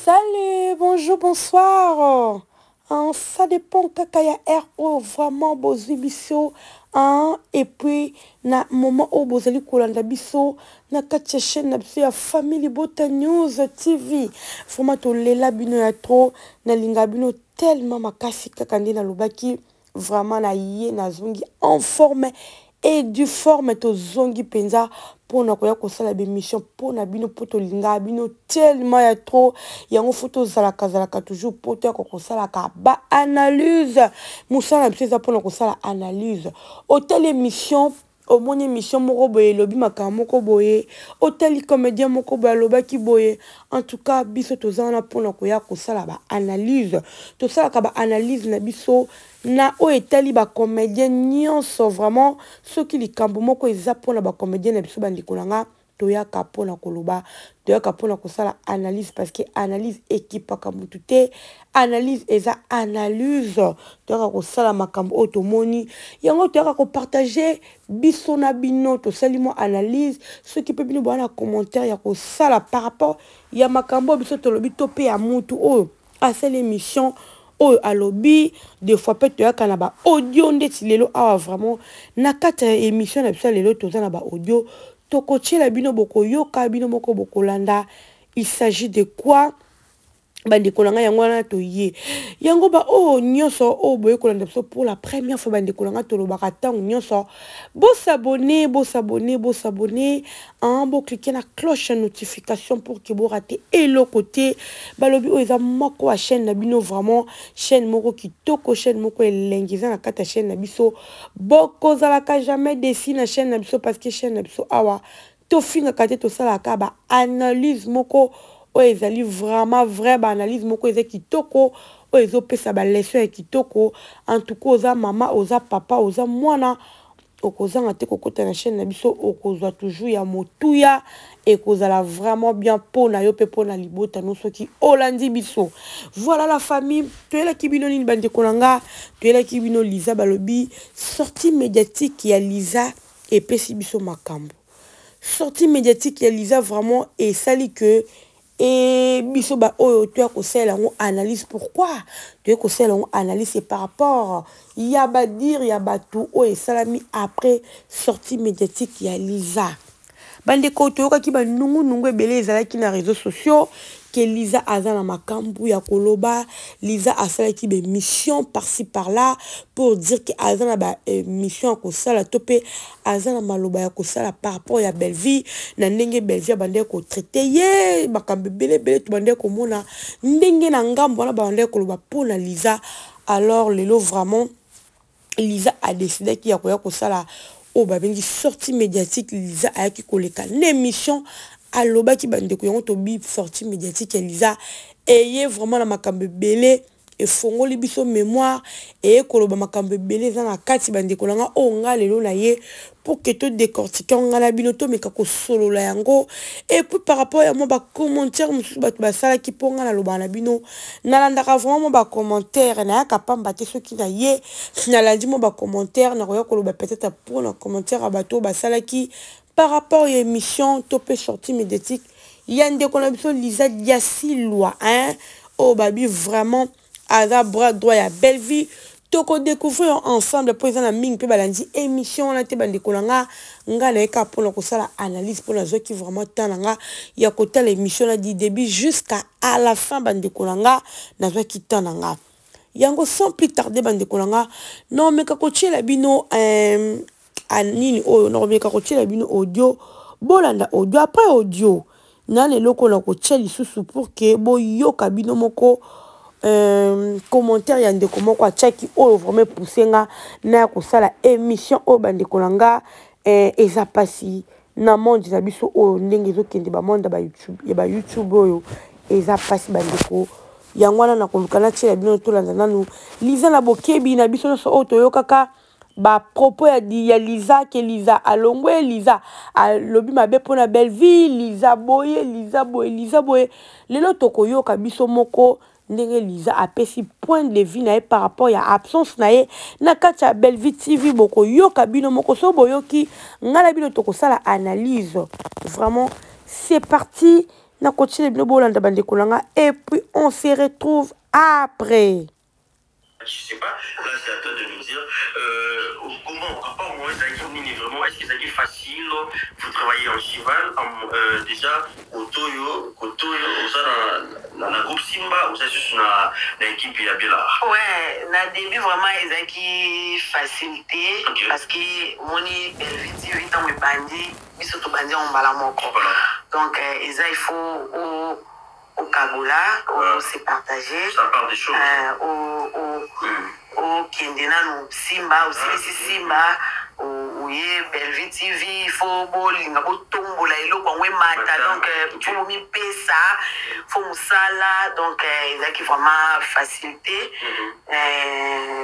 Salut, bonjour, bonsoir. Ça dépend kaka ya RO vraiment bozwi biso et puis na moment où bozali kolanda biso na kati ya chaîne na biso ya Family Bota News TV. Vraiment tolela bino ya trop na linga bino tellement makasi kaka nde na lobaki vraiment na ye na zongi en forme et du forme to zongi penza pour na koya kosala be mission pour na bino poto linga bino tellement ya trop yango photo zalaka toujours poto ko kosala ka ba analyse musala mpeza pour na kosala analyse hôtel émission au mon émission moko boye lobi makambo moko boye hôtel comédien moko boye lobaki boye en tout cas biso tozana pour na koya kosala ba analyse to sala ka ba analyse na biso na o etali ba comédien nyonso vraiment ceux qui likambo moko eza pona ba comédien na biso bandiko nanga toyaka pona koloba toyaka pona kosala analyse parce que analyse équipe akamutu te analyse eza analyse toyaka kosala makambo oyo tomoni yango toyaka kopartager biso na bino tosali mo analyse ceux qui peut bino boya na commentaire ya kosala par rapport ya makambo biso tolobi to pe ya mutu oyo asala émission oyo alobi des fois peut être kana ba audio ndeti lelo awa vraiment na kata émission na biso lelo toza na ba audio tokochela bino boko yoka bino moko boko landa il s'agit de quoi bande kolanga yango wana toye yango ba oh nyonso oh boye kolanda biso pour la première fois bande kolanga tolobaka tango nyonso bo s'abonner bo cliquer na cloche de notification pour que vous ratez et le côté balobi o eza moko wa chaîne na bino vraiment chaîne moko kitoko chaîne moko elengiza na kata chaîne na biso boko zalaka jamais déci na chaîne na biso parce que chaîne na biso awa to finga kate to sala ka ba analyse moko o ezali vraiment vrai ba analyse moko eza kitoko o ezo pesa ba leçon ya kitoko en tout cas oza mama oza papa oza mwana okozanga te kokota na chaîne na biso okozwa toujours ya motuya et kozala vraiment bien pona yo pe pona libota no soki olandi biso voilà la famille toyela kibino ni bande konanga toyela kibino Liza balobi sortie médiatique ya Liza et pesi biso makambo sortie médiatique ya Liza vraiment et sali que et biso ba oyo to ko sela on analyse pourquoi to ko sela on analyse c'est par rapport il y a ba dire il y a ba tout o et salami après sortie médiatique ya Liza bande ko to ka ki ba nungu ebele ezalaki na réseaux sociaux que Liza azana makambu ya koloba Liza asala ki be mission par-ci par-là pour dire que azana ba mission ko sala topé azana maloba ya ko sala par rapport ya Belleville na ndenge Belleville bande ko traiter ye makambu belé to bande ko mona ndenge na ngambo na bande ko loba pour na Liza alors lelo vraiment Liza a décidé qu'il y a ko sala o ba bengi sortie médiatique Liza a ki koleka l'émission aloba ki bande ko yango to bi sortie médiatique Liza eye vraiment na makambe belé et fongoli biso mémoire et koloba makambe belé za na kati bande ko langa o nga lelo na ye pour que to décortiquer nga na binoto meka ko solo la yango et puis par rapport à moi ba commentaire musu ba sala ki ponga na loba na bino na landaka vraiment ba commentaire na ka pamba te soki na ye na landi mo ba commentaire na roya koloba peut-être pour na commentaire à bato ba sala ki par rapport à l'émission topé sortie médiatique yande ko na biso Liza Diasilwa oh babi vraiment aza bras droit ya Belleville toko découvrir ensemble pour na ming pe balandi émission na te bande kolanga nga na eka pour ko sala analyse pour zo qui vraiment tananga ya kota l'émission na du début jusqu'à la fin bande kolanga na zo qui tananga yango sans plus tarder bande kolanga non mais ka kochela bino anini oyo na robeka kochela bino audio bolanda audio après audio na le loko na kocheli susu pour que bo yoka bino moko commentaire ya ndeko moko achaki oyo vraiment poussenga na ko sala émission o bande kolanga eza pasi na monde na biso oyo ndenge ezokende ba monde ba YouTube ya ba YouTube oyo eza pasi bandeko yango na kolukana tshela bino to landa nanu Liza na bokebi na biso so oyo toyokaka ba propos ya Liza ke Liza alongwe Liza alobi mabe pona Belleville Liza boye lelo tokoyoka biso moko ndenge Liza apesi point de vue na par rapport à absence na ye na kati ya Belleville TV boko yoka bino moko so boyoki ngala bino toko sala analyse vraiment c'est parti Na continue bino bolanda bandeko nanga et puis on se retrouve après. Je sais pas, là c'est à toi de nous dire comment, à part moi, vraiment, est-ce que c'est facile, vous travaillez en cheval, déjà, Kotoyo, dans la groupe Simba, ou c'est juste dans l'équipe Yabila? Ouais, dans le début, vraiment, ils ont qui facilité, parce que mon vite 8 ans, on bandit, ils sont bandits en balamoko. Donc, il faut au Kabola, on s'est partagé. Ça part des choses. Au Kendena, no Simba, aussi Simba, oui, Belleville TV, il faut bolinga botombo la ilo kwa mata, donc pour mi pesa, faut musala, donc il y a qui vraiment facilité.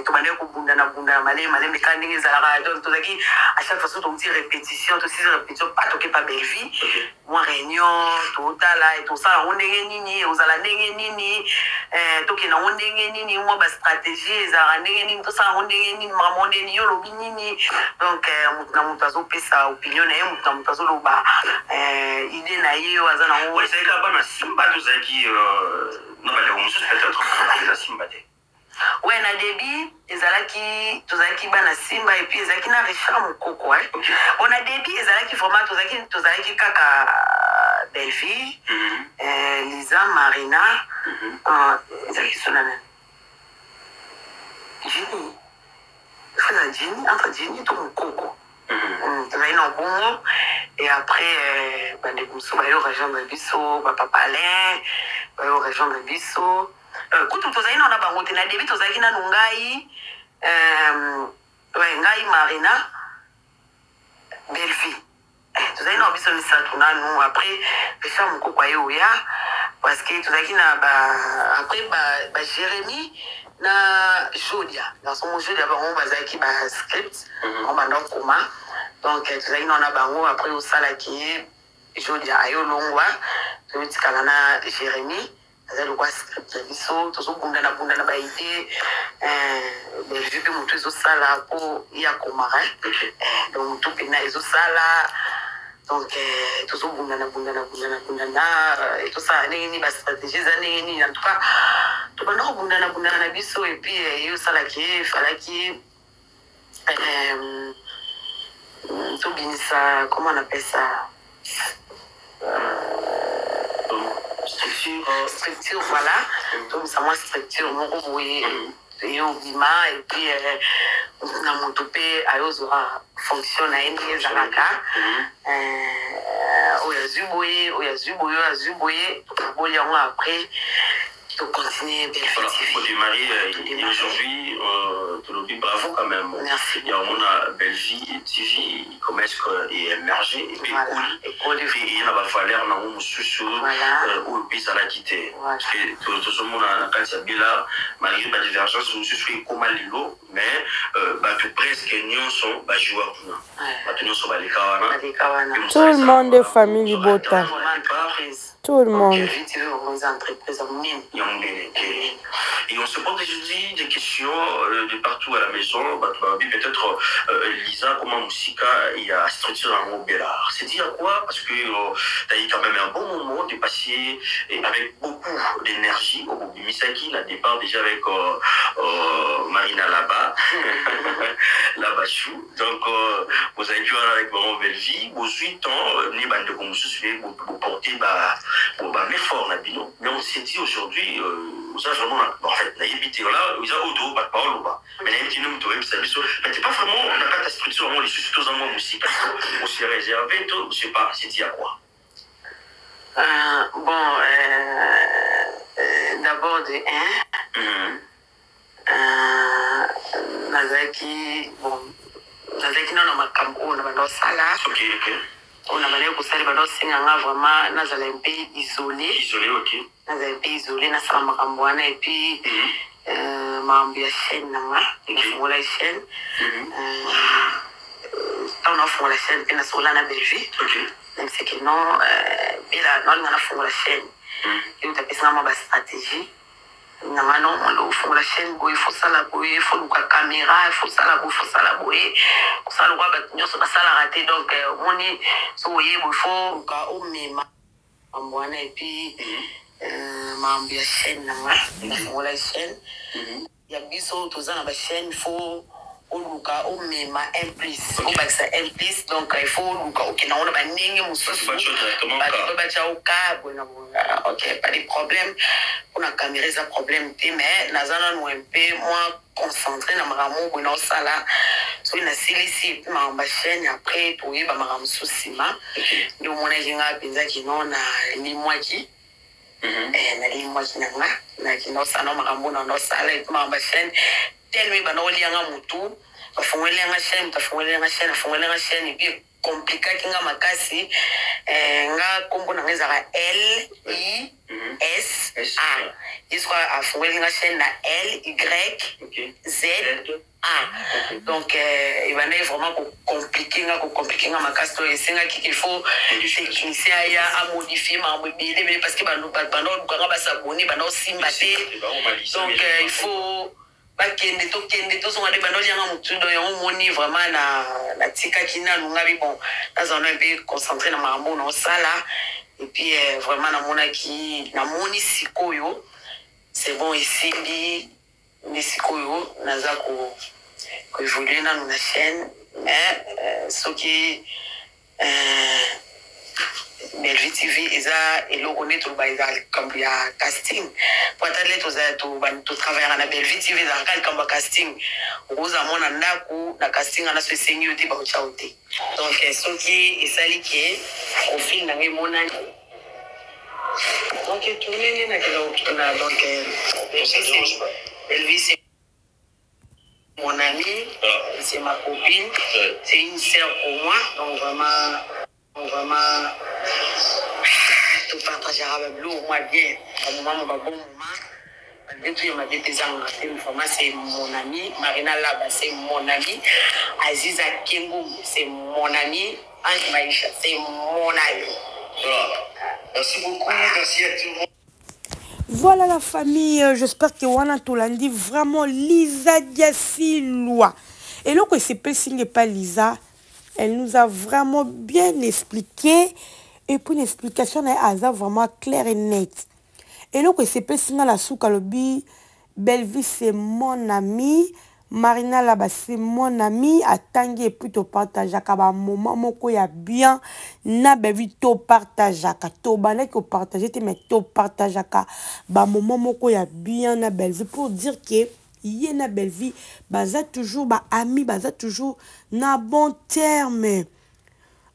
Tout manière ko bunda na malé mécanique zala, donc tout qui à chaque fois surtout on dit répétition, tout ces répétitions pas toqué pas Belleville, moi réunion, tout là et tout ça, on est nini, on zala nini, toqué na on est nini, moi ba stratégie, zala nini, tout ça on est nini, maman nini, yo lobi nini, donc na mutazo pesa opinion na yemu na mutazo loba idée na yeye wazana on ouais c'est quand même Simba tout ça qui non mais on se peut-être la Simba de ouais na débit ezalaki tozalaki bana Simba et puis ezalaki na Richard Mukoko hein on a débit ezalaki vraiment tozalaki kaka Belleville Lisa Marina ezalaki sonana Jini Jenny, entre Jenny et Mukoko. Et après, des goussos, au région de Bisso, papa Alain, au région de Bisso. Quand tu as dit, on a baroté, na débit, tu as dit, na nungai, ngai Marina, Belleville. Tu as dit, on Bisso, ça, tu as nous, après, Richard Mukoko, parce que tu as dit, après, Jérémy, na Jodia dans son Jodia on bazaki ba script on ba donc comment donc tu sais on a bango après au sala qui Jodia ayo longwa tu tikala na Jérémy azalo kwa script biso to so bunda na ba idée des jeux que mutu zo sala pour ya komara donc tout pena zo sala donc tout so bunda na et tout ça ni ba stratégie ni en tout cas tout le monde bunda biso et puis yo sala qui falaki tout binisa comment on appelle ça structure voilà donc ça moi structure mon voyez yo bima et puis na montopé ayozora fonctionne à une zalaka oyazuboye après de continuer Belleville TV. Pour démarrer, et aujourd'hui, bravo quand même. Merci. Il y a un Belleville TV, comment est-ce qu'il est émergé, et puis il y a la valeur dans le sous où le pays a quitté. Parce que tout le monde a quand il y a malgré la divergence, nous sommes comme Lilo, mais presque nous sommes joueurs. Nous sommes les Kawana. Tout le monde est famille Bota. Tout le monde. Et on se pose aujourd'hui des questions de partout à la maison. Peut-être Lisa, comment Moussika il y a structuré un mot Bellard. C'est dire quoi? Parce que tu as eu quand même un bon moment de passer avec beaucoup d'énergie au bout du Misaki, la départ déjà avec Marina là-bas, là-bas-chou. Donc vous avez pu aller avec Maman Belleville, vos 8 ans, ni bande de communistes, vous portez l'effort, mais on s'est dit aujourd'hui, vous avez vraiment, en fait, la évité là, vous avez auto, pas de parole ou pas. Mais la évité nous, vous avez service, mais c'est pas vraiment, on n'a pas de structure, on les suit tous en moi aussi, on s'est réservé, tout, je sais pas, c'est dit à quoi? Bon, d'abord de 1, Nazaki, bon, Nazaki non, on a sala. Ok. On a malé pour ça, les ballons singanga vraiment, Nazala un pays isolé. Isolé, ok. Nazala un pays isolé, Nazala Makambouana, et puis, Mambia chaîne, on a la chaîne. On a fait la chaîne, puis on a la Belgique. Ok. Même si que non, on a fait la chaîne. Et on a fait une stratégie. Non, on fait la chaîne, il faut ça la bouée, il faut la caméra, il faut ça la bouée, il faut ça la bouée. Pour ça, le roi, on a ça la raté. Donc, on est, il faut, au même. makambo et puis mambo ya chaîne na la chaîne ya biso tozana ba chaîne il faut oluka o mema implice o bakisa implice donc il faut oluka OK na ona ba ndenge mususu ba cha o ka bona OK pas de problème on a caméra ça problème mais nazana no un peu moins concentré na makambo bona sala so ina silisi ma chaîne après to yeba makambo susima ndio mona jinga penza kinona ni mwaki na li mwaki na kino sana makambo na sala et ma chaîne tellement ba no lianga mutu afungwele nga chaîne tafungwele nga chaîne et puis compliqué kinga makasi nga kombo na ngeza L I S A iswa afungwele nga chaîne na L Y Z A donc il va vraiment compliqué nga makasi to esenga qu'il faut technicien ya a modifier ma mobile parce que ba ba s'abonner ba no simbate donc il faut bakende to songa de bano yanga mutu do yon moni vraiment na tika kina lungabi bon dans on un peu concentré na mambo na sala et puis vraiment na mona ki na moni sikoyo c'est bon ici ni sikoyo naza ko évoluer na na chaîne mais ce qui Belle-Vie TV eza eloko ne to ba eza comme ya casting pour atteindre to travailler na Belle-Vie TV za kali comme casting oza mona ndaku na casting na so sengi yote ba cha ote donc ce qui esali ke au film na mona donc tourner na kilo na donc Belle-Vie c'est mon ami c'est ma copine c'est une sœur pour moi donc vraiment tout partager avec lui au moins bien un moment bon moment dès que m'a dit des vraiment c'est mon ami Marina Laba c'est mon ami Aziza Kengo c'est mon ami Ange Maïcha c'est mon ami merci beaucoup merci à tout le monde. Voilà la famille, j'espère que Wana Tolandi vraiment Lisa Diasilwa. Et là que c'est pas signe pas Lisa, elle nous a vraiment bien expliqué et puis une explication est vraiment claire et nette. Et là que c'est pas signe la souka lobi Belle-Vie c'est mon ami, Marina là-bas c'est mon ami, Atangi et puis to partage à moment moko ya bien na Belle-Vie to partage à to bana ko partager mais to partage à ba moment moko ya bien na Belle-Vie pour dire que yé na Belle-Vie baza toujours ba ami baza toujours na bon terme.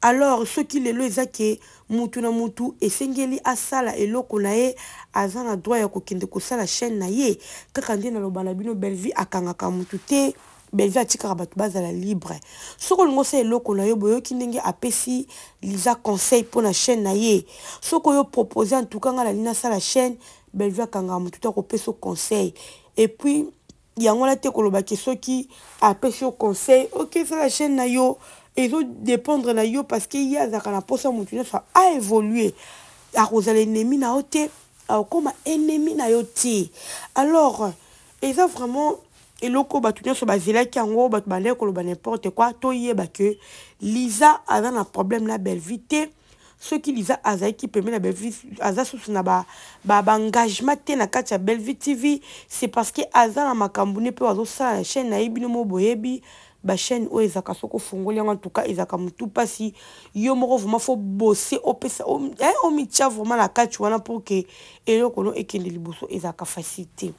Alors ce qui le ezaki mutu na mutu esengeli asala eloko na ye azana droit ya kokende kosala chaîne na ye kaka ndi na lobala bino Belle-Vie akangaka mutu te Belle-Vie atika batu bazala libre soko lingo sa eloko na yo boyoki ndenge apesi Lisa conseil pour na chaîne na ye soko yo proposer en tout cas ngala lina sala chaîne Belle-Vie akanga mutu ta kopesa conseil et puis yango la te koloba ke soki apesi au conseil OK ça la chaîne na yo ils vont dépendre de yo parce qu'il y a des gens a évolué. À cause l'ennemi na ote, comme ennemi na yote. Alors, ils ont vraiment et loko batunya so bazela ki ango batu bale ko loba n'importe quoi to yeba que Lisa a un problème la Belle-Vie te ceux qui Lisa azai qui permet la Belle-Vie aza sous na ba engagement te na kati ya Belle-Vie TV c'est parce que aza na makambu ne peut azo sa chaîne na ibino mo boyebi ba chaîne o ezaka soko fongoli en tout cas ezaka mutu pasi yo moko vraiment faut bosser opesa o mitia vraiment la kati wana pour que eloko no ekende liboso ezaka facilité.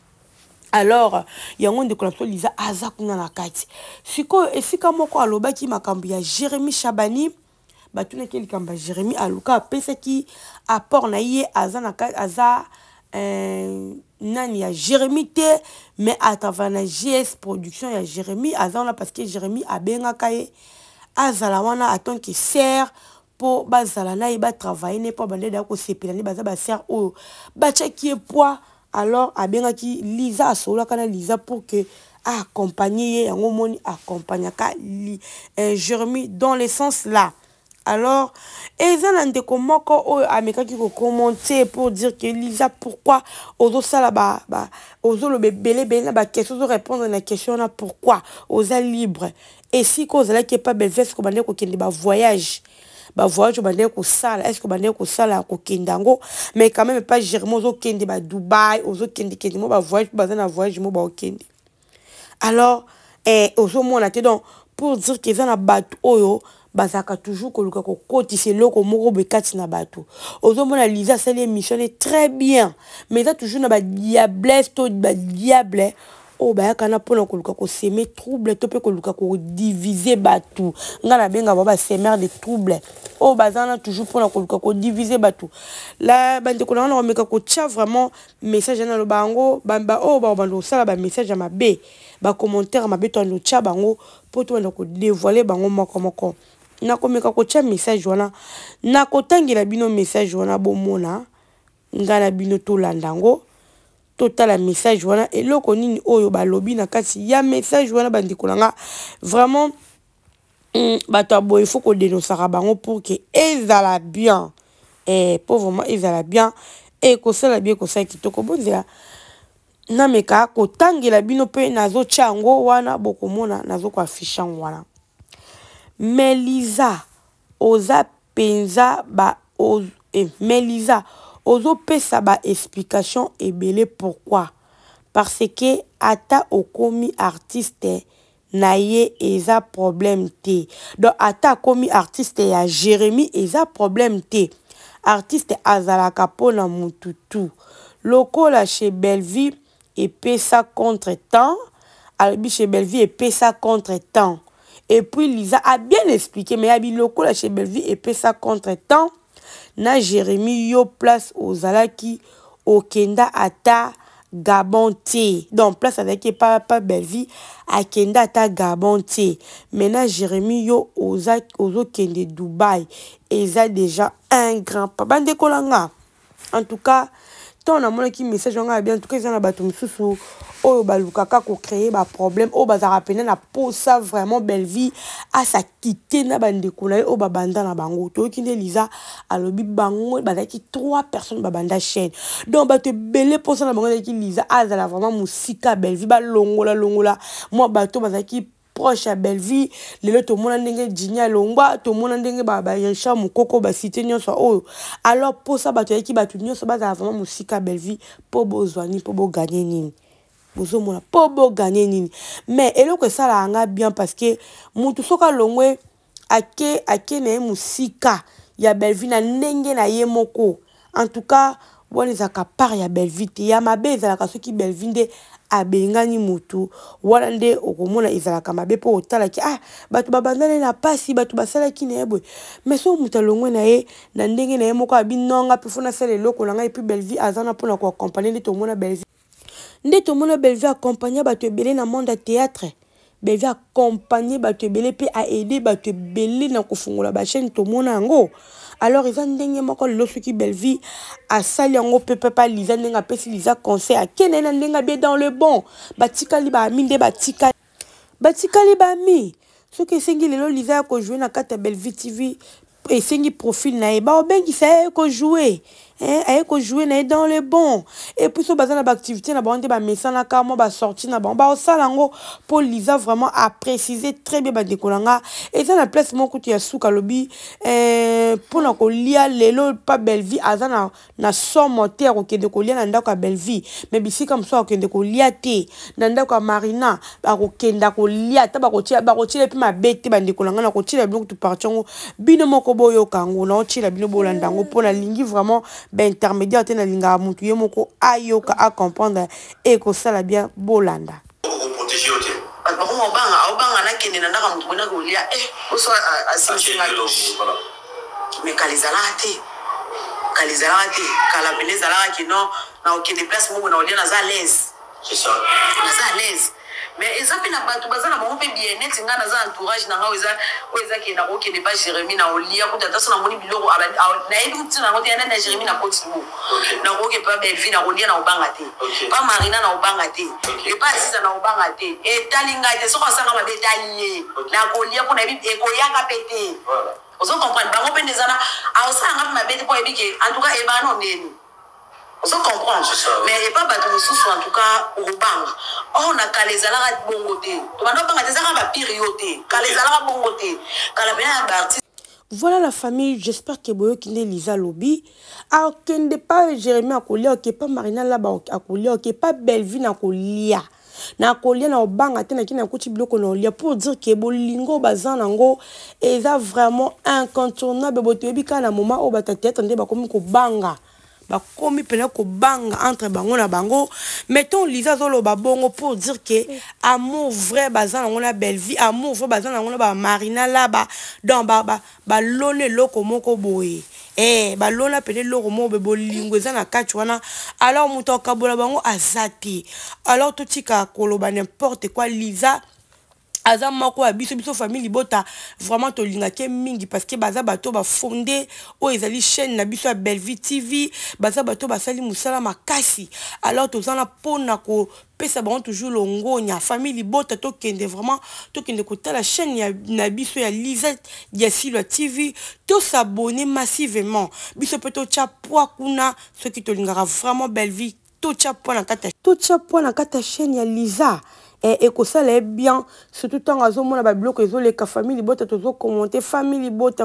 Alors yango ndeko na Lisa aza kuna na kati siko esika moko alobaki makambo ya Jérémy Chabani batuna ke likamba Jérémy aluka apesa ki apport na ye aza na kati aza nani ya Jérémy te mais atava na GS production ya Jérémy azana parce que Jérémy abenga kaye azala wana attend que sert pour bazala na iba travailler ne pas bande da ko sepela ni baza ba sert o ba checker poids alors abenga ki Lisa asola kana Lisa pour que accompagner yango moni accompagner ka Jérémy dans le sens là. Alors, ezalande komoko o ameka ki ko commenter pour dire que Lisa pourquoi ozo sala ozo le belé na ba question ozo répondre na question na pourquoi oza libre et si cause là qui est pas Belle-Vie ko bande ko kende ba voyage ba voyage bande ko sala est-ce que bande ko sala ko kendango mais quand même pas Jérémy ozo kende ba Dubaï ozo kende mo ba voyage ba na voyage mo ba okende alors ozo mona te donc pour dire que ça na bato oyo bazaka toujours ko luka ko kotise loko moko bekati na bato ozo mona Lisa ça l'émission est très bien mais ça toujours na ba diablesse to ba diable oh ba kana pona ko luka ko semer trouble to pe ko luka ko diviser bato ngala benga ba semer de trouble oh bazana toujours pona ko luka ko diviser bato la bande ko na meka ko tia vraiment message na lo bango bamba oh ba bando sala ba message ma be ba commentaire ma be to no tia bango po to na ko dévoiler bango moko na ko meka ko tia message wana na ko tangela bino message wana bo mona ngana bino to landango total message wana eloko nini oyo balobi na kati ya message wana bandikolanga vraiment bato aboye faut ko dénoncer bango pour que ezala bien pour vraiment ezala bien et ko sala bien ko sa kitoko bonzela na meka ko tangela bino pe nazo chango wana bokomona nazo ko afficher wana Melisa oza penza ba Melisa ozo pesa ba explication ebele pourquoi parce que ata okomi artiste na ye eza problème te donc ata komi artiste ya Jérémy eza problème te artiste azalaka pona mututu lokola chez Belleville et pesa contre-temps albi chez Belleville et pesa contre-temps et puis Lisa a bien expliqué mais abi lokola chez Belleville et pesa contre-temps na Jérémy yo place aux alaki au kenda ata Gabon te donc place avec pas Belleville à kenda ata Gabon te maintenant Jérémy yo aux kende Dubaï et ça déjà un grand pas bande kolanga en tout cas ton amona qui message nga bien en tout cas ça na bato misusu oyo balukaka ko créer ba problème o bazara pena na posa vraiment Belleville à sa quitter na bande kolai o babanda na bango to kinde Lisa alobi bango bazaki 3 personnes babanda chaîne donc bato belé posa na bango ki Lisa azala vraiment musika Belleville ba longola moi bato bazaki proche à Belleville lelo to mona ndenge Jinya Longwa to mona ndenge ba Yacha Mukoko ba cité nyonso oyo alors pour ça bato yaki bato nyonso bazala vraiment musika Belleville po bozwani po bo gagner nini bozo mona po bo gagner nini mais eloko ça la nga bien parce que mutu soka longwe ake na musika ya Belleville na ndenge na ye moko en tout cas bon ezaka part ya Belleville ya mabe ezalaka soki Belleville nde abengani mutu wana nde okomona ezalaka mabe po otalaki bato babandane na pasi bato basalaki na yebwe mais so mutu alongwe na ye na ndenge na ye moko abinonga pe fona sala eloko na ngai epuis Belleville azana mpona koaccompagner nde tomona Belleville accompagner bato ebele na monde ya théâtre Belleville accompagner bato ebele pe a aider bato ebele na kofungola ba chaîne tomona yango alors ils ont ndenge moko losuki Belleville a sali yango pepe pa Lisa ndenga pesi Lisa conseil a kenena ndenga bien dans le bon batikali ba minde batikali ba mi soki sengi lelo Lisa ko jouer na kata Belleville TV et sengi profil na e ba obengi sa ko jouer aye ko jouer na dans le bon et puis so bazana ba activité na bande ba message na ka mo ba sorti na ba osalango pour Lisa vraiment a préciser très bien ba dekolanga et ça la place mon kuti ya suka lobi pour na ko lia lelo pa Belleville azana na somme terre ko kende ko lia na ndako Belleville mais bisi comme ça ko kende ko lia te na ndako Marina ba ko kenda ko lia ta ba ko tia pe ma bete ba dekolanga na ko tia biloko tu partiongo bino moko boyo kango na tia bino bolandango pour la lingi vraiment ben intermédiaire tena linga mutu ye moko ayoka a comprendre et ko sala bien bolanda protéger au thème obanga na kende na ndaka mutu bona ko lia oso asinga mais kalizala te kala beleza la ki non na okende place mo na olia na za l'aise c'est ça na za l'aise mais ezapi na bato bazana bango pe bien net ngana za entourage na nga oza ki na okende pas Jérémy na olia ko tata so na moni biloko na yebi utina ngo tena na Jérémy na koti mo na oke pa Belleville na olia na obanga te pa Marina na obanga te et pas Sisa na obanga te et talinga te so ka sanga mabe talie na kolia ko na bi e ko yaka pété voilà ozo comprendre bango pe ndezana a osanga mabe te po ebike en tout cas e ba no ndeni on comprend mais et pas bateau sous en tout cas au bang on a kalezala bongoté to bando banga tezaka ba période kalezala bongoté kala bien artiste Voilà la famille, j'espère que boyo kinde Lisa Lobby. Alors kende pas Jérémy Akolia, ok pas Marina Laba Akolia, ok pas Belvin Akolia. Na kolia na obanga te na kina kuti biloko na olia pour dire que bolingo bazan nango eza vraiment incontournable botoyebi ka na moment o batata tande bakomi ko banga bakomi pena ko banga entre bango na bango mettons Lisa zolo babongo pour dire que amour vrai bazan nango na belle vie amour vrai bazan nango na ba Marina là ba dans ba lone loko moko boye balona pele loko mo be bolingo eza na kati wana alors muto kabola bango azati alors totika koloba n'importe quoi Lisa aza moko ya biso famille bota vraiment to linga ke mingi parce que baza bato ba fondé o ezali chaîne na biso ya Bellevue TV baza bato basali musala makasi alors tozana pona ko pesa bango toujours longonya famille bota to kende vraiment to kende kota la chaîne ya na biso ya Lisa Diasilwa TV to s'abonner massivement biso peto cha poa kuna ceux qui to lingara vraiment Bellevue to cha poa na kata chaîne ya Lisa et que ça l'est bien surtout tant à zomona ba bloc les famille bota tozo commenter famille bota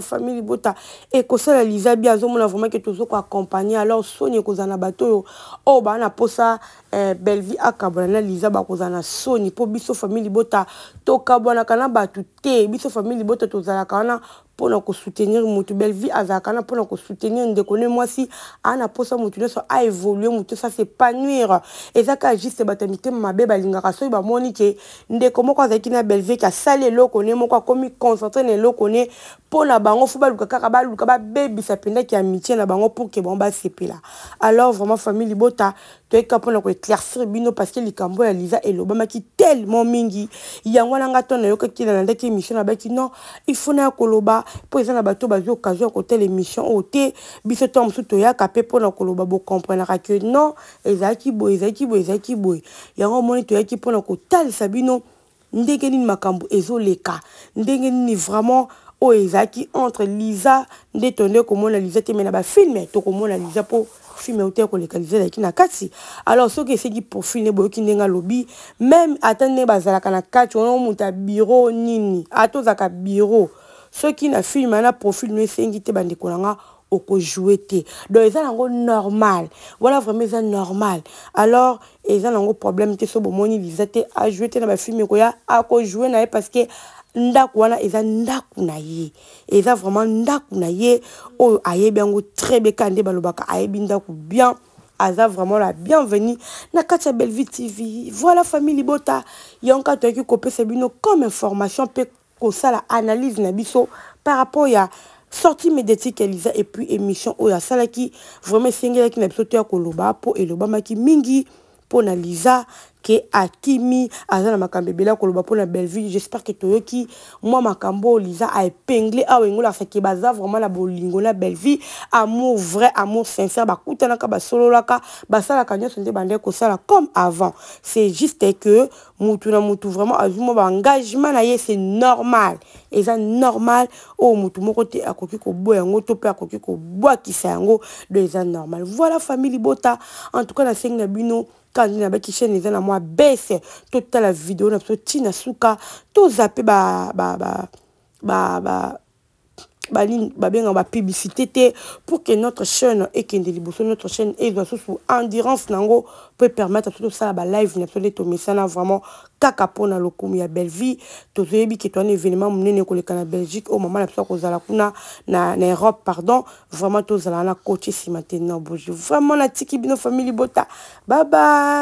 et que ça la Lisa bien zomona vraiment que tozo ko accompagner alors Sony ko zana bato oh ba na posa Bellevue akabana Lisa ba ko zana Sony po biso famille bota to kabana kana batu te biso famille bota tozala kana pour nous soutenir mutu Bellevue azakana pour nous soutenir ndekone moi si ana posa mutu so a évoluer mutu ça s'épanouir et ça ka juste batamité mabe balingaka so ba moni ke ndeko moko azaki na Bellevue ka sale loko ne moko komi concentré ne loko ne pour na bango fu baluka kaka baluka ba baby ça penda ki amitié na bango pour que bon ba sepela alors vraiment famille bota to eka pour nous éclaircir bino parce que likambo ya Lisa et l'obama qui tellement mingi yango na ngato na yoka ki na ndaki émission na baki non il faut na koloba pour les bateaux basés occasion côté l'émission ôté biso tom suto ya kapé pour na koloba bo comprendre que non ezaki boy yango moni to yaki pour na ko tal sabino ndenge ni makambo ezoleka ndenge ni vraiment o ezaki entre Lisa ndetone ko mona Lisa te mena ba film to ko mona Lisa po film auteur ko localiser qui na kati alors ce que c'est qui profil ne boyo ki ndenga lobby même atane bazala kana kati on muta bureau nini atozaka bureau ceux qui na film na profil no sengi te bande kolanga oko jouer te donc ça nango normal voilà vraiment ça normal alors et ça nango problème te so bomoni Lisa te a jouer te na ba film ko ya a ko jouer na parce que ndaku wana eza ndaku na ye eza vraiment ndaku na ye o ayebi yango très bien kande balobaka ayebi ndaku bien aza vraiment la bienvenue na kati ya Bellevue TV voilà famille bota yonka to ki kopesa bino comme information pe ko sala analyse na biso par rapport ya sortie médiatique Lisa et puis émission oya sala ki vraiment singela ki na biso to ya koloba po eloba maki mingi pour na Lisa que akimi azana makambe bela koloba pour na Bellevue j'espère que toyoki moi makambo Lisa a épinglé a wengola fait que baza vraiment la bolingo na Bellevue amour vrai amour sincère ba kutana ka ba sololaka ba sala kanyo sonde bande ko sala comme avant c'est juste que mutu na mutu vraiment azuma ba engagement na ye c'est normal et ça normal o mutu moko te akoki ko boya ngo to pe akoki ko boa kisango de ça normal voilà famille bota en tout cas na senga bino quand on a baki chaîne les moi baisse toute la vidéo na tina suka to zappe ba publicité pour que notre chaîne et que notre chaîne et sous endurance nango peut permettre tout ça ba live na tole to mesana vraiment kaka pona lokumu ya Bellevue to zebi que ton événement munene ko le kana Belgique au moment la so ko zala kuna na Europe pardon vraiment to zala na coach si maintenant bonjour vraiment la tiki bino famille bota bye bye.